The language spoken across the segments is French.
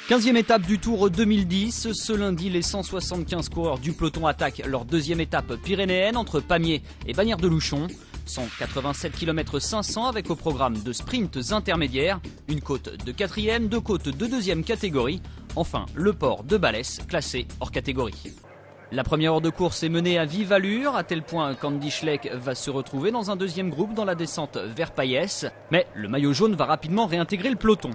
15e étape du Tour 2010. Ce lundi, les 175 coureurs du peloton attaquent leur deuxième étape pyrénéenne entre Pamiers et Bagnères-de-Luchon. 187 km 500 avec au programme de sprints intermédiaires, une côte de 4e, deux côtes de 2e catégorie, enfin le port de Balès classé hors catégorie. La première heure de course est menée à vive allure, à tel point qu'Andy Schleck va se retrouver dans un deuxième groupe dans la descente vers Payès. Mais le maillot jaune va rapidement réintégrer le peloton.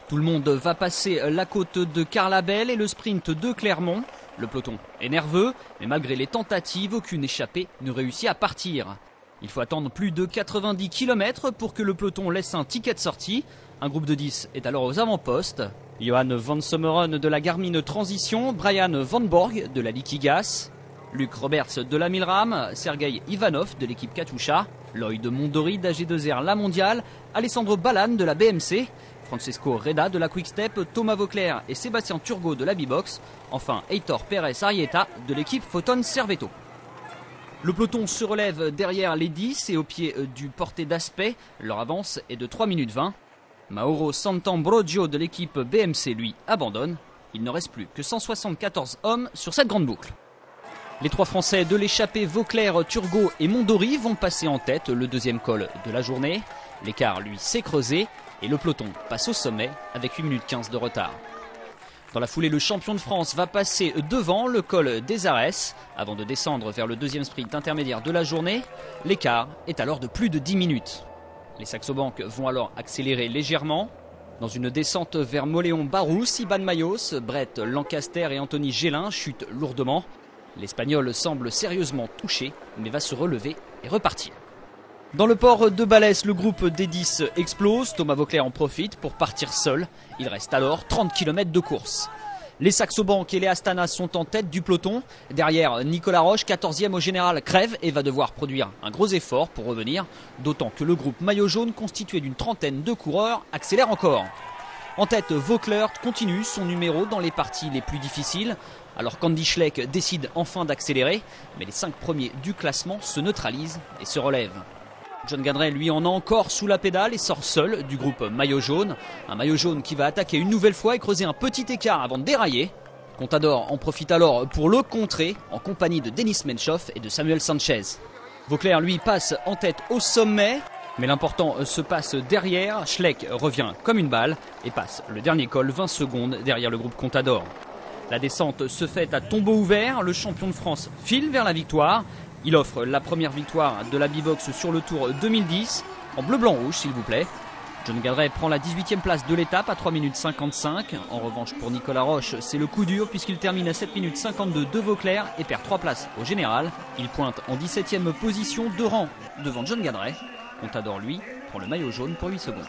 Tout le monde va passer la côte de Carlabel et le sprint de Clermont. Le peloton est nerveux, mais malgré les tentatives, aucune échappée ne réussit à partir. Il faut attendre plus de 90 km pour que le peloton laisse un ticket de sortie. Un groupe de 10 est alors aux avant-postes. Johan van Sommeren de la Garmin Transition, Brian Van Borg de la Liquigas, Luc Roberts de la Milram, Sergei Ivanov de l'équipe Katusha, Lloyd Mondori d'AG2R La Mondiale, Alessandro Ballan de la BMC, Francesco Reda de la Quick-Step, Thomas Vauclair et Sébastien Turgot de la B-Box, enfin Heitor Pérez Arieta de l'équipe Photon Servetto. Le peloton se relève derrière les 10 et au pied du porté d'aspect, leur avance est de 3 minutes 20. Mauro Santambrogio de l'équipe BMC, lui, abandonne. Il ne reste plus que 174 hommes sur cette grande boucle. Les trois Français de l'échappée Vauclair, Turgot et Mondori vont passer en tête le deuxième col de la journée. L'écart, lui, s'est creusé et le peloton passe au sommet avec 8 minutes 15 de retard. Dans la foulée, le champion de France va passer devant le col des Arès avant de descendre vers le deuxième sprint intermédiaire de la journée. L'écart est alors de plus de 10 minutes. Les Saxo Bank vont alors accélérer légèrement. Dans une descente vers Moléon-Barousse, Iban Mayos, Brett Lancaster et Anthony Gélin chutent lourdement. L'Espagnol semble sérieusement touché, mais va se relever et repartir. Dans le port de Balès, le groupe des 10 explose. Thomas Vauclair en profite pour partir seul. Il reste alors 30 km de course. Les Saxo Bank et les Astana sont en tête du peloton. Derrière, Nicolas Roche, 14e au général, crève et va devoir produire un gros effort pour revenir. D'autant que le groupe maillot jaune, constitué d'une trentaine de coureurs, accélère encore. En tête, Vauclair continue son numéro dans les parties les plus difficiles. Alors qu'Andy Schleck décide enfin d'accélérer. Mais les 5 premiers du classement se neutralisent et se relèvent. John Gadret, lui, en a encore sous la pédale et sort seul du groupe maillot jaune. Un maillot jaune qui va attaquer une nouvelle fois et creuser un petit écart avant de dérailler. Contador en profite alors pour le contrer en compagnie de Denis Menchoff et de Samuel Sanchez. Vauclair, lui, passe en tête au sommet. Mais l'important se passe derrière. Schleck revient comme une balle et passe le dernier col 20 secondes derrière le groupe Contador. La descente se fait à tombeau ouvert. Le champion de France file vers la victoire. Il offre la première victoire de la B-Box sur le Tour 2010, en bleu-blanc-rouge s'il vous plaît. John Gadret prend la 18e place de l'étape à 3 minutes 55. En revanche pour Nicolas Roche, c'est le coup dur puisqu'il termine à 7 minutes 52 de Vauclair et perd 3 places au général. Il pointe en 17e position, 2 rangs devant John Gadret. Contador, lui, prend le maillot jaune pour 8 secondes.